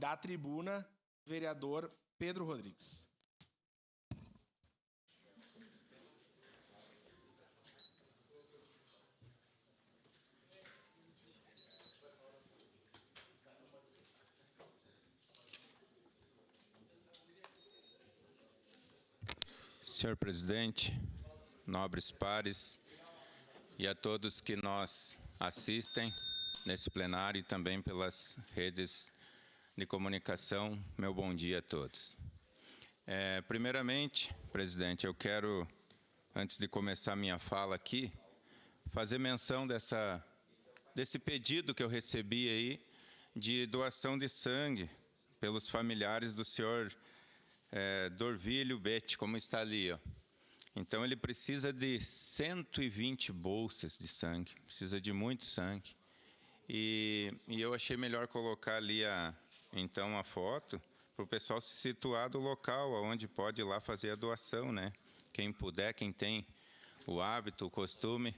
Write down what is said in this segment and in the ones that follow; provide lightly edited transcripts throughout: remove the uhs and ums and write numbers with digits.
Da tribuna, vereador Pedro Rodrigues. Senhor presidente, nobres pares e a todos que nos assistem nesse plenário e também pelas redes de comunicação, meu bom dia a todos. Primeiramente, presidente, eu quero, antes de começar minha fala aqui, fazer menção desse pedido que eu recebi aí de doação de sangue pelos familiares do senhor Dorvílio Betti, como está ali, ó. Então, ele precisa de 120 bolsas de sangue, precisa de muito sangue. E eu achei melhor colocar ali, então, a foto, para o pessoal se situar do local onde pode ir lá fazer a doação, né? Quem puder, quem tem o hábito, o costume,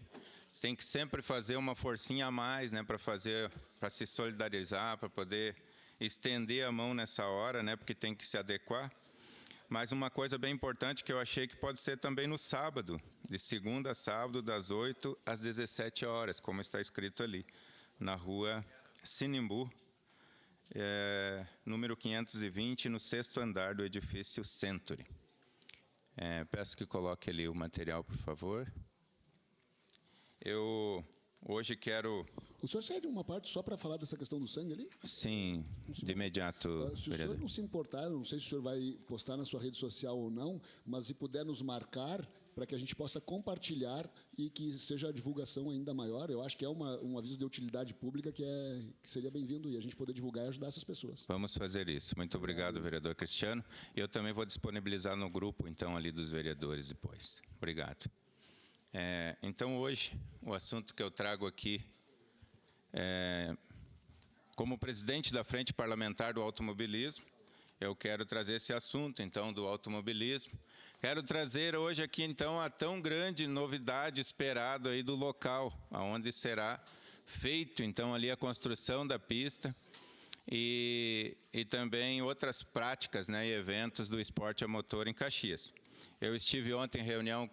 tem que sempre fazer uma forcinha a mais, né? Para se solidarizar, para poder estender a mão nessa hora, né? Porque tem que se adequar. Mas uma coisa bem importante que eu achei que pode ser também no sábado, de segunda a sábado, das 8 às 17 horas, como está escrito ali, na rua Sinimbu, número 520, no 6º andar do edifício Century. Peço que coloque ali o material, por favor. Eu hoje quero... O senhor cede uma parte só para falar dessa questão do sangue ali? Sim, de imediato, se o senhor não se importar, eu não sei se o senhor vai postar na sua rede social ou não, mas se puder nos marcar para que a gente possa compartilhar e que seja a divulgação ainda maior, eu acho que é um aviso de utilidade pública que seria bem-vindo e a gente poder divulgar e ajudar essas pessoas. Vamos fazer isso. Muito obrigado, vereador Cristiano. Eu também vou disponibilizar no grupo, então, ali dos vereadores depois. Obrigado. Então, hoje, o assunto que eu trago aqui, como presidente da Frente Parlamentar do Automobilismo, eu quero trazer esse assunto, então, do automobilismo. Quero trazer hoje aqui, então, a tão grande novidade esperada aí do local, onde será feito, então, ali a construção da pista e também outras práticas, né, e eventos do esporte a motor em Caxias. Eu estive ontem em reunião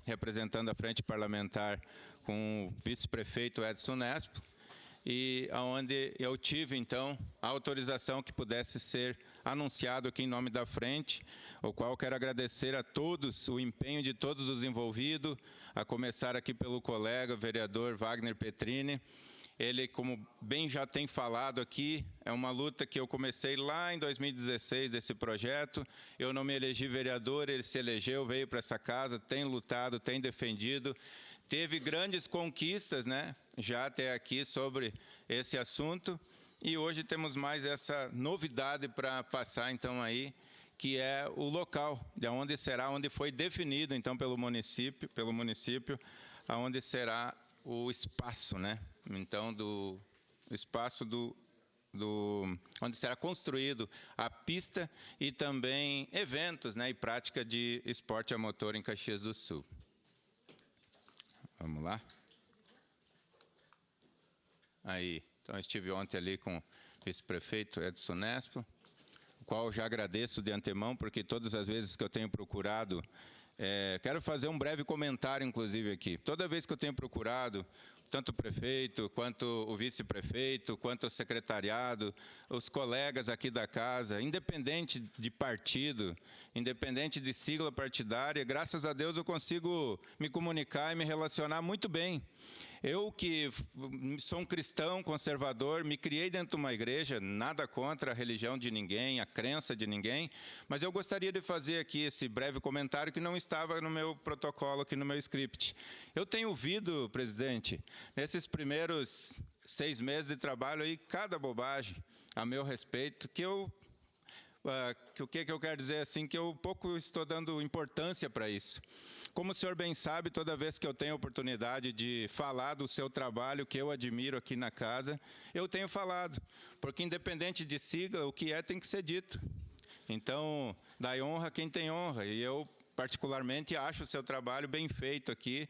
representando a Frente Parlamentar com o vice-prefeito Edson Nespo, e onde eu tive, então, a autorização que pudesse ser anunciado aqui em nome da frente, o qual quero agradecer a todos, o empenho de todos os envolvidos, a começar aqui pelo colega, o vereador Wagner Petrini. Ele, como bem já tem falado aqui, é uma luta que eu comecei lá em 2016 desse projeto. Eu não me elegi vereador, ele se elegeu, veio para essa casa, tem lutado, tem defendido. Teve grandes conquistas, né, já até aqui sobre esse assunto. E hoje temos mais essa novidade para passar, então, aí, que é o local, de onde será, onde foi definido, então, pelo município, aonde será o espaço, né? Então, do espaço onde será construído a pista e também eventos, né, e prática de esporte a motor em Caxias do Sul. Vamos lá? Aí, então, eu estive ontem ali com o vice-prefeito Edson Nespo, o qual já agradeço de antemão, porque todas as vezes que eu tenho procurado, quero fazer um breve comentário, inclusive, aqui. Toda vez que eu tenho procurado, tanto o prefeito, quanto o vice-prefeito, quanto o secretariado, os colegas aqui da casa, independente de partido, independente de sigla partidária, graças a Deus eu consigo me comunicar e me relacionar muito bem. Eu que sou um cristão conservador, me criei dentro de uma igreja, nada contra a religião de ninguém, a crença de ninguém, mas eu gostaria de fazer aqui esse breve comentário que não estava no meu protocolo, aqui no meu script. Eu tenho ouvido, presidente, nesses primeiros 6 meses de trabalho aí, cada bobagem a meu respeito, que o que eu quero dizer assim, que eu pouco estou dando importância para isso. Como o senhor bem sabe, toda vez que eu tenho oportunidade de falar do seu trabalho, que eu admiro aqui na casa, eu tenho falado, porque independente de sigla, o que tem que ser dito. Então, dai honra a quem tem honra, e eu particularmente, acho o seu trabalho bem feito aqui,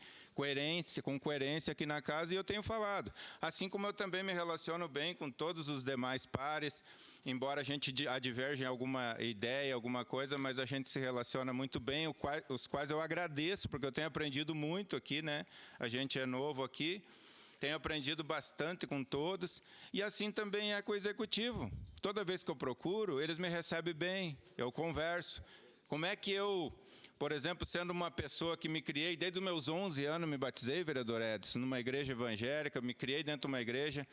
com coerência aqui na casa, e eu tenho falado. Assim como eu também me relaciono bem com todos os demais pares, embora a gente diverge em alguma ideia, alguma coisa, mas a gente se relaciona muito bem, os quais eu agradeço, porque eu tenho aprendido muito aqui, né? A gente é novo aqui, tenho aprendido bastante com todos, e assim também é com o executivo. Toda vez que eu procuro, eles me recebem bem, eu converso. Como é que eu, por exemplo, sendo uma pessoa que me criei, desde os meus 11 anos me batizei, vereador Edson, numa igreja evangélica, me criei dentro de uma igreja,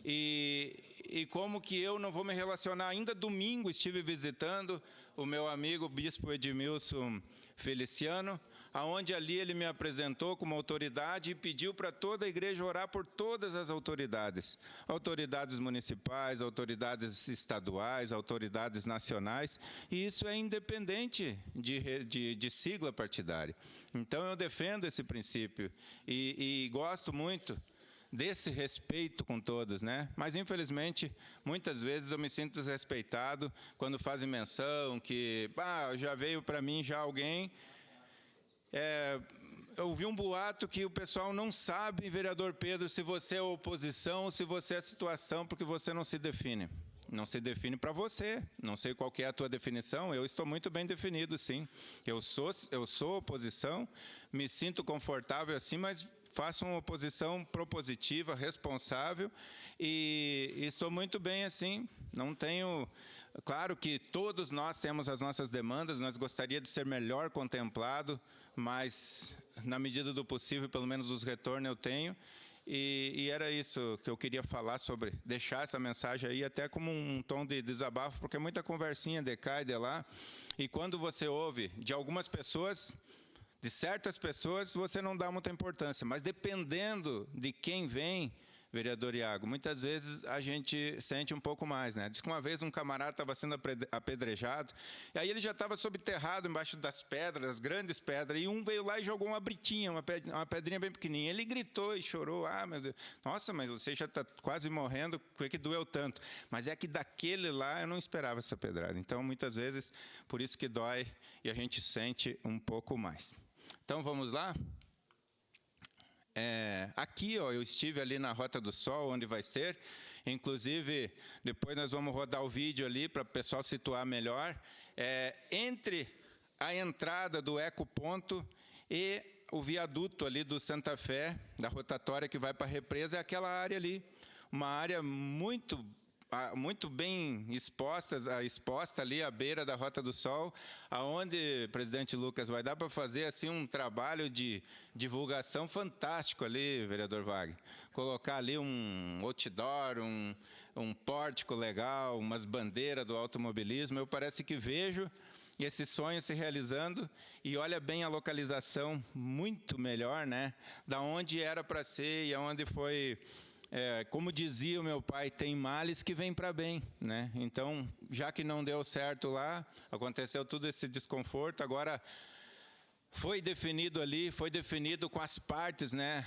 e como que eu não vou me relacionar? Ainda domingo estive visitando o meu amigo bispo Edmilson Feliciano, aonde ali ele me apresentou como autoridade e pediu para toda a igreja orar por todas as autoridades. Autoridades municipais, autoridades estaduais, autoridades nacionais, e isso é independente de sigla partidária. Então eu defendo esse princípio e gosto muito desse respeito com todos, né? Mas, infelizmente, muitas vezes eu me sinto desrespeitado quando fazem menção que, já veio para mim já alguém. Eu ouvi um boato que o pessoal não sabe, vereador Pedro, se você é oposição ou se você é situação, porque você não se define. Não se define para você, não sei qual que é a tua definição, eu estou muito bem definido, sim. Eu sou oposição, me sinto confortável assim, mas faço uma oposição propositiva, responsável, e estou muito bem assim, não tenho... Claro que todos nós temos as nossas demandas, nós gostaríamos de ser melhor contemplado, mas na medida do possível, pelo menos os retornos eu tenho, e era isso que eu queria falar sobre, deixar essa mensagem aí até como um tom de desabafo, porque muita conversinha decai de lá, e quando você ouve de algumas pessoas... De certas pessoas você não dá muita importância, mas dependendo de quem vem, vereador Iago, muitas vezes a gente sente um pouco mais, né? Diz que uma vez um camarada estava sendo apedrejado, e aí ele já estava subterrado embaixo das pedras, das grandes pedras, e um veio lá e jogou uma britinha, uma pedrinha bem pequenininha. Ele gritou e chorou, meu Deus, nossa, mas você já está quase morrendo, por que doeu tanto? Mas é que daquele lá eu não esperava essa pedrada. Então, muitas vezes, por isso que dói e a gente sente um pouco mais. Então, vamos lá? Aqui, eu estive ali na Rota do Sol, onde vai ser. Inclusive, depois nós vamos rodar o vídeo ali para o pessoal situar melhor. Entre a entrada do Ecoponto e o viaduto ali do Santa Fé, da rotatória que vai para a represa, é aquela área ali. Uma área muito bem exposta ali à beira da Rota do Sol, aonde, presidente Lucas, vai dar para fazer assim um trabalho de divulgação fantástico ali, vereador Wagner. Colocar ali um outdoor, um pórtico legal, umas bandeiras do automobilismo. Eu parece que vejo esse sonho se realizando, e olha bem a localização muito melhor, né? Da onde era para ser e aonde foi... como dizia o meu pai, tem males que vêm para bem, né? Então, já que não deu certo lá, aconteceu todo esse desconforto, agora foi definido ali, foi definido com as partes, né,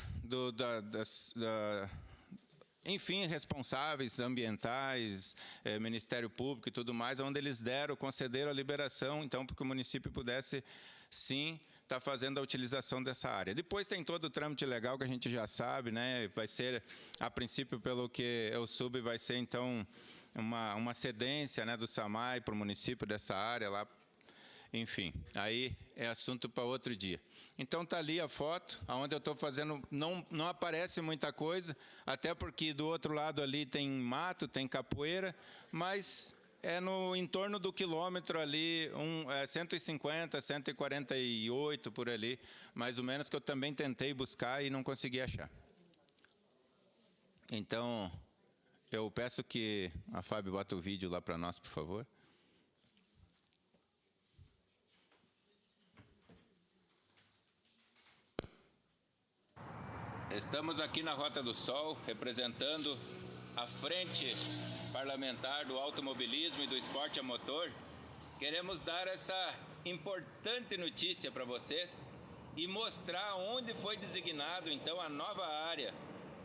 enfim, responsáveis ambientais, Ministério Público e tudo mais, onde eles concederam a liberação, então, para que o município pudesse, sim, está fazendo a utilização dessa área. Depois tem todo o trâmite legal que a gente já sabe, né? Vai ser, a princípio, pelo que eu soube, vai ser, então, uma cedência, né, do SAMAI para o município dessa área lá. Enfim, aí é assunto para outro dia. Então, está ali a foto, onde eu estou fazendo, não aparece muita coisa, até porque do outro lado ali tem mato, tem capoeira, mas... no entorno do quilômetro ali, 150, 148 por ali, mais ou menos, que eu também tentei buscar e não consegui achar. Então, eu peço que a Fábio bota o vídeo lá para nós, por favor. Estamos aqui na Rota do Sol, representando a frente parlamentar do automobilismo e do esporte a motor. Queremos dar essa importante notícia para vocês e mostrar onde foi designado, então, a nova área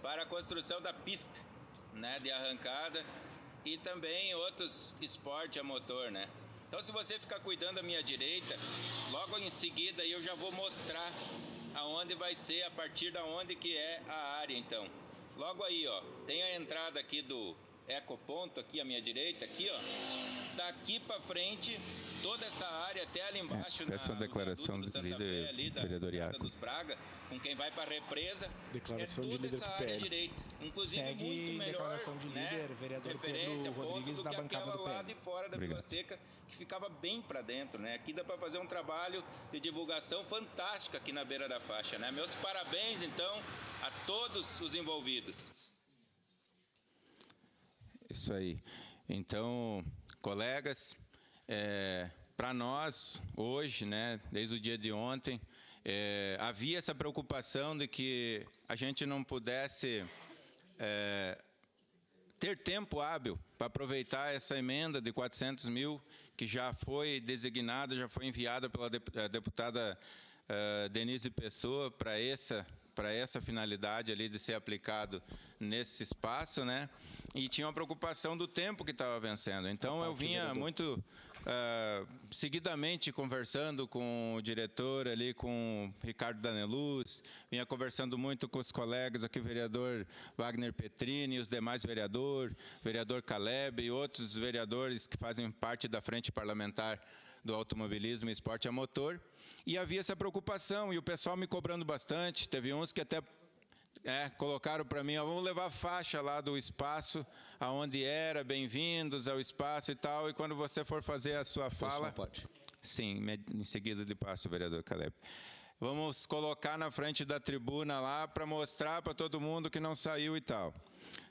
para a construção da pista, né, de arrancada e também outros esportes a motor, né? Então, se você ficar cuidando à minha direita, logo em seguida eu já vou mostrar aonde vai ser, a partir da onde que é a área, então. Logo aí, ó, tem a entrada aqui do Ecoponto, aqui à minha direita, aqui, ó. Daqui para frente, toda essa área até ali embaixo, peço uma declaração de líder, vereador Iago. dos Braga, com quem vai para a represa, Declaração é de toda líder essa do área PL. direita. Inclusive, Segue muito melhor, declaração de líder, vereador referência, Pedro Rodrigues, do da que bancada aquela do lá PL. de fora da Vila Seca, que ficava bem para dentro, né? Aqui dá para fazer um trabalho de divulgação fantástico aqui na beira da faixa, né? Meus parabéns, então, a todos os envolvidos. Isso aí. Então, colegas, para nós, hoje, né, desde o dia de ontem, havia essa preocupação de que a gente não pudesse ter tempo hábil para aproveitar essa emenda de 400 mil, que já foi designada, já foi enviada pela deputada Denise Pessoa para essa finalidade ali de ser aplicado nesse espaço, né? E tinha uma preocupação do tempo que estava vencendo. Então, eu vinha muito seguidamente conversando com o diretor ali, com o Ricardo Daneluz, vinha conversando muito com os colegas aqui, o vereador Wagner Petrini, os demais vereadores, vereador Caleb e outros vereadores que fazem parte da frente parlamentar do automobilismo e esporte a motor. E havia essa preocupação, e o pessoal me cobrando bastante. Teve uns que até colocaram para mim, vamos levar a faixa lá do espaço, aonde era, bem-vindos ao espaço e tal, e quando você for fazer a sua fala... Não pode. Sim, em seguida de passo, vereador Caleb. Vamos colocar na frente da tribuna lá para mostrar para todo mundo que não saiu e tal.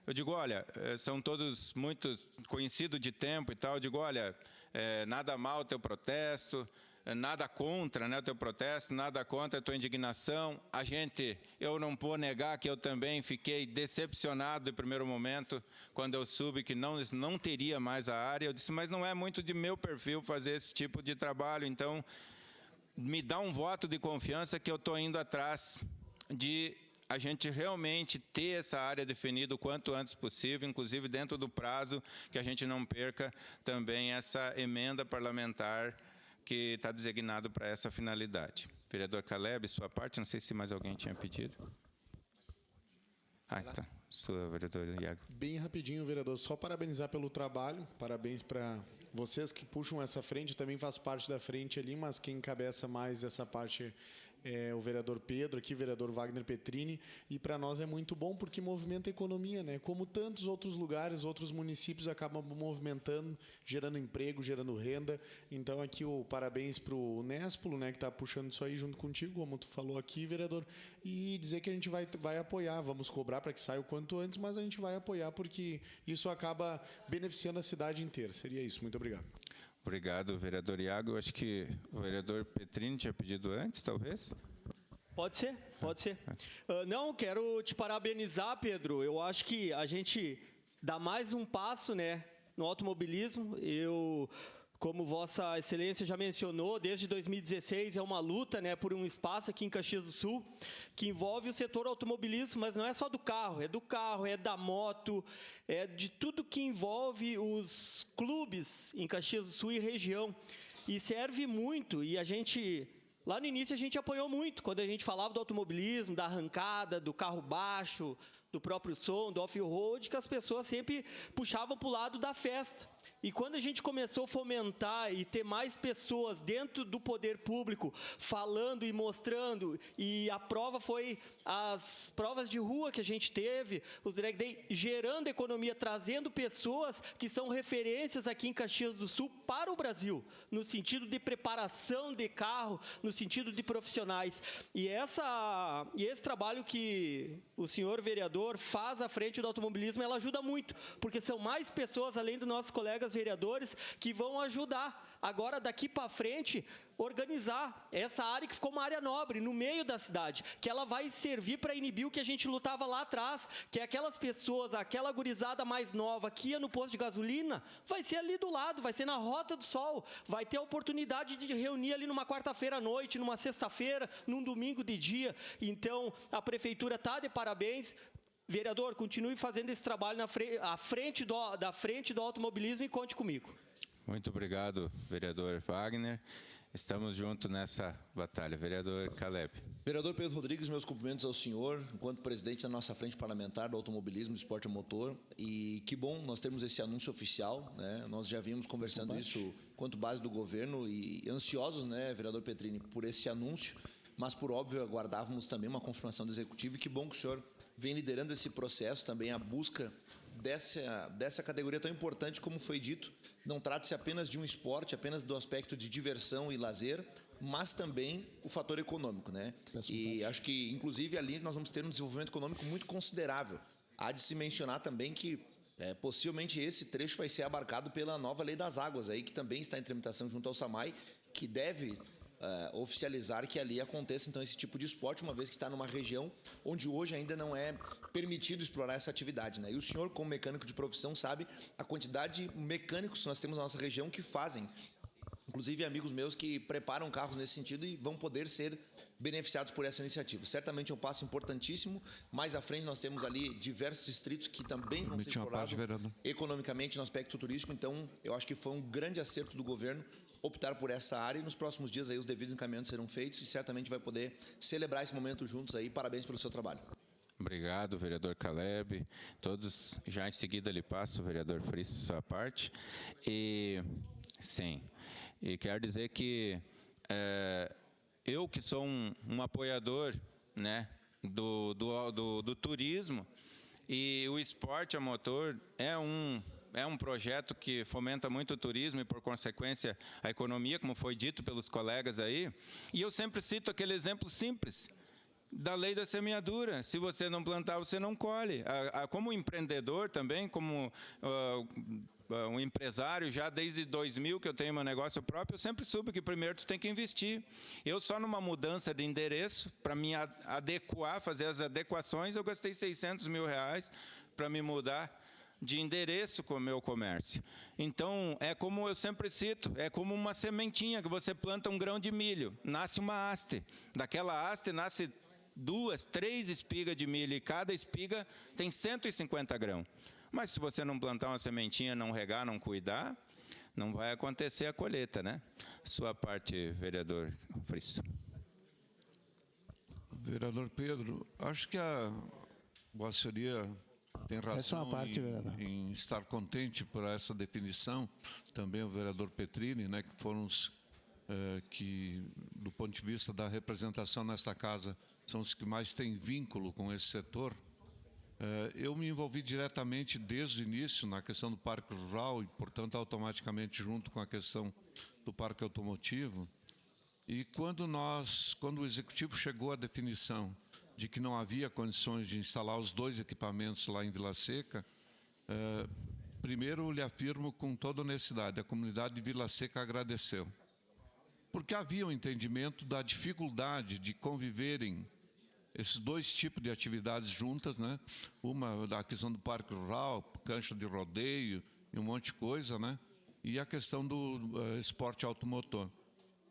Eu digo, olha, são todos muito conhecidos de tempo e tal, eu digo, olha, nada mal o teu protesto, nada contra, né, o teu protesto, nada contra a tua indignação. Eu não vou negar que eu também fiquei decepcionado no primeiro momento, quando eu soube que não teria mais a área. Eu disse, mas não é muito de meu perfil fazer esse tipo de trabalho, então me dá um voto de confiança que eu estou indo atrás de a gente realmente ter essa área definida o quanto antes possível, inclusive dentro do prazo, que a gente não perca também essa emenda parlamentar que está designado para essa finalidade. Vereador Caleb, sua parte, não sei se mais alguém tinha pedido. Tá. Sua, vereador Iago. Bem rapidinho, vereador, só parabenizar pelo trabalho, parabéns para vocês que puxam essa frente, também faz parte da frente ali, mas quem encabeça mais essa parte é o vereador Pedro aqui, vereador Wagner Petrini, e para nós é muito bom porque movimenta a economia, né? Como tantos outros lugares, outros municípios acabam movimentando, gerando emprego, gerando renda. Então aqui o parabéns para o Néspulo, né, que está puxando isso aí junto contigo, como tu falou aqui, vereador, e dizer que a gente vai apoiar, vamos cobrar para que saia o quanto antes, mas a gente vai apoiar porque isso acaba beneficiando a cidade inteira. Seria isso. Muito obrigado. Obrigado, vereador Iago. Eu acho que o vereador Petrini tinha pedido antes, talvez? Pode ser, pode ser. Não, quero te parabenizar, Pedro. Eu acho que a gente dá mais um passo, né, no automobilismo. Como Vossa Excelência já mencionou, desde 2016 é uma luta, né, por um espaço aqui em Caxias do Sul que envolve o setor automobilismo, mas não é só do carro, é da moto, é de tudo que envolve os clubes em Caxias do Sul e região. E serve muito, e a gente... Lá no início a gente apoiou muito, quando a gente falava do automobilismo, da arrancada, do carro baixo, do próprio som, do off-road, que as pessoas sempre puxavam para o lado da festa. E quando a gente começou a fomentar e ter mais pessoas dentro do poder público falando e mostrando, e a prova foi as provas de rua que a gente teve, os drag day, gerando economia, trazendo pessoas que são referências aqui em Caxias do Sul para o Brasil, no sentido de preparação de carro, no sentido de profissionais. E esse trabalho que o senhor vereador faz à frente do automobilismo, ela ajuda muito, porque são mais pessoas, além dos nossos colegas vereadores, que vão ajudar agora daqui para frente organizar essa área que ficou uma área nobre no meio da cidade, que ela vai servir para inibir o que a gente lutava lá atrás, que é aquelas pessoas, aquela gurizada mais nova que ia no posto de gasolina, vai ser ali do lado, vai ser na Rota do Sol, vai ter a oportunidade de reunir ali numa quarta-feira à noite, numa sexta-feira, num domingo de dia. Então a prefeitura está de parabéns. Vereador, continue fazendo esse trabalho à frente do automobilismo e conte comigo. Muito obrigado, vereador Wagner. Estamos juntos nessa batalha. Vereador Caleb. Vereador Pedro Rodrigues, meus cumprimentos ao senhor, enquanto presidente da nossa frente parlamentar do automobilismo e do esporte a motor. E que bom nós termos esse anúncio oficial, né? Nós já vínhamos conversando isso quanto base do governo e ansiosos, né, vereador Petrini, por esse anúncio, mas por óbvio aguardávamos também uma confirmação do executivo. E que bom que o senhor vem liderando esse processo, também a busca dessa categoria tão importante, como foi dito. Não trata-se apenas de um esporte, apenas do aspecto de diversão e lazer, mas também o fator econômico, né? E acho que, inclusive, ali nós vamos ter um desenvolvimento econômico muito considerável. Há de se mencionar também que possivelmente esse trecho vai ser abarcado pela nova Lei das Águas, aí, que também está em tramitação junto ao SAMAI, que deve oficializar que ali aconteça então esse tipo de esporte, uma vez que está numa região onde hoje ainda não é permitido explorar essa atividade, né? E o senhor, como mecânico de profissão, sabe a quantidade de mecânicos que nós temos na nossa região que fazem, inclusive amigos meus que preparam carros nesse sentido e vão poder ser beneficiados por essa iniciativa. Certamente é um passo importantíssimo. Mais à frente nós temos ali diversos distritos que também vão ser explorados economicamente no aspecto turístico. Então, eu acho que foi um grande acerto do governo optar por essa área, e nos próximos dias aí os devidos encaminhamentos serão feitos e certamente vai poder celebrar esse momento juntos aí. Parabéns pelo seu trabalho. Obrigado, vereador Caleb. Todos, já em seguida lhe passo, vereador Fristo, sua parte. E, sim, e quero dizer que eu que sou um apoiador, né, do turismo, e o esporte a motor é um projeto que fomenta muito o turismo e, por consequência, a economia, como foi dito pelos colegas aí. E eu sempre cito aquele exemplo simples da lei da semeadura. Se você não plantar, você não colhe. Como empreendedor também, como um empresário, já desde 2000 que eu tenho meu negócio próprio, eu sempre soube que primeiro tu tem que investir. Eu só numa mudança de endereço, para me adequar, fazer as adequações, eu gastei R$600 mil para me mudar de endereço com o meu comércio. Então, é como eu sempre cito, é como uma sementinha que você planta um grão de milho, nasce uma haste. Daquela haste nasce 2, 3 espigas de milho e cada espiga tem 150 grãos. Mas se você não plantar uma sementinha, não regar, não cuidar, não vai acontecer a colheita, né? Sua parte, vereador Fristo. Vereador Pedro, acho que a Vossa Senhoria tem razão em estar contente por essa definição. Também o vereador Petrini, né, que foram os que, do ponto de vista da representação nesta casa, são os que mais têm vínculo com esse setor. Eu me envolvi diretamente desde o início na questão do parque rural e, portanto, automaticamente junto com a questão do parque automotivo. E quando o executivo chegou à definição de que não havia condições de instalar os 2 equipamentos lá em Vila Seca, primeiro lhe afirmo com toda honestidade, a comunidade de Vila Seca agradeceu. Porque havia um entendimento da dificuldade de conviverem esses 2 tipos de atividades juntas, né? Uma da questão do parque rural, cancha de rodeio e um monte de coisa, né? E a questão do esporte automotor.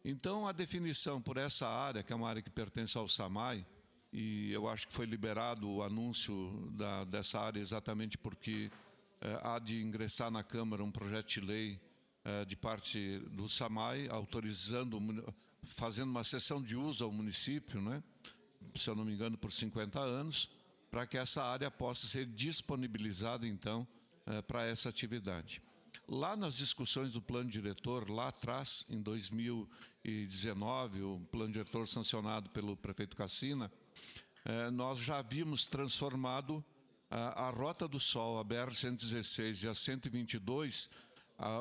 Então, a definição por essa área, que é uma área que pertence ao SAMAI, e eu acho que foi liberado o anúncio dessa área exatamente porque há de ingressar na Câmara um projeto de lei de parte do SAMAI, autorizando, fazendo uma cessão de uso ao município, né? Se eu não me engano, por 50 anos, para que essa área possa ser disponibilizada, então, para essa atividade. Lá nas discussões do plano diretor, lá atrás, em 2019, o plano diretor sancionado pelo prefeito Cassina, nós já havíamos transformado a Rota do Sol, a BR-116 e a 122,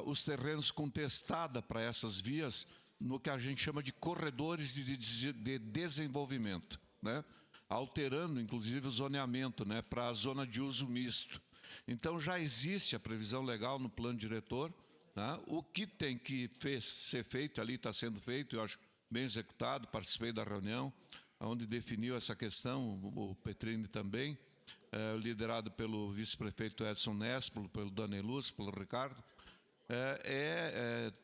os terrenos com testada para essas vias, no que a gente chama de corredores de desenvolvimento, né? Alterando, inclusive, o zoneamento, né, para a zona de uso misto. Então, já existe a previsão legal no plano diretor, né? O que tem que ser feito ali está sendo feito, eu acho bem executado, participei da reunião, onde definiu essa questão, o Petrini também, liderado pelo vice-prefeito Edson Nespolo, pelo Daneluz, pelo Ricardo,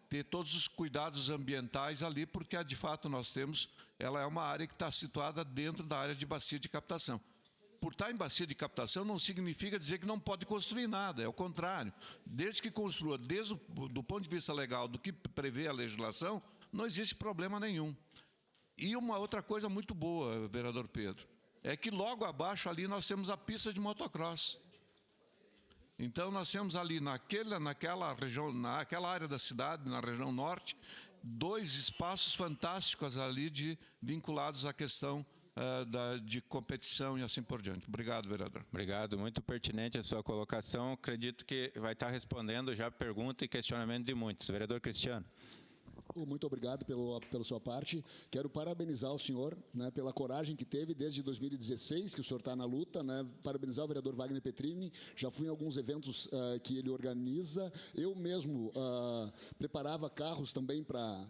ter todos os cuidados ambientais ali, porque de fato nós temos, ela é uma área que está situada dentro da área de bacia de captação. por estar em bacia de captação, não significa dizer que não pode construir nada, é o contrário. Desde que construa, do ponto de vista legal, do que prevê a legislação, não existe problema nenhum. E uma outra coisa muito boa, vereador Pedro, é que logo abaixo ali nós temos a pista de motocross. Então, nós temos ali naquela região, naquela área da cidade, na região norte, 2 espaços fantásticos ali vinculados à questão de competição e assim por diante. Obrigado, vereador. Obrigado, muito pertinente a sua colocação. Acredito que vai estar respondendo já a pergunta e questionamento de muitos. Vereador Cristiano. Muito obrigado pela sua parte. Quero parabenizar o senhor, né, pela coragem que teve desde 2016, que o senhor está na luta, né, parabenizar o vereador Wagner Petrini. Já fui em alguns eventos que ele organiza. Eu mesmo preparava carros também para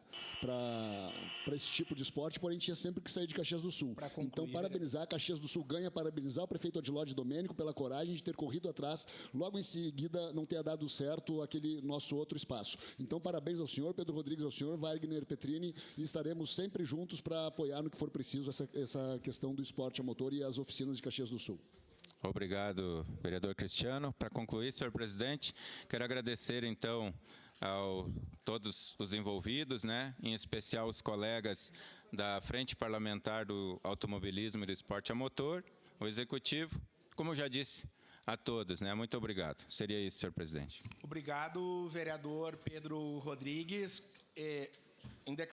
esse tipo de esporte, porém tinha sempre que sair de Caxias do Sul. Então, parabenizar, Caxias do Sul ganha, parabenizar o prefeito Odilóide Domênico pela coragem de ter corrido atrás, logo em seguida não ter dado certo aquele nosso outro espaço. Então, parabéns ao senhor, Pedro Rodrigues, ao senhor Wagner Petrini, e estaremos sempre juntos para apoiar no que for preciso essa questão do esporte a motor e as oficinas de Caxias do Sul. Obrigado, vereador Cristiano. Para concluir, senhor presidente, quero agradecer, então, a todos os envolvidos, né, em especial os colegas da Frente Parlamentar do Automobilismo e do Esporte a Motor, o Executivo, como eu já disse, a todos, né? Muito obrigado. Seria isso, senhor presidente. Obrigado, vereador Pedro Rodrigues.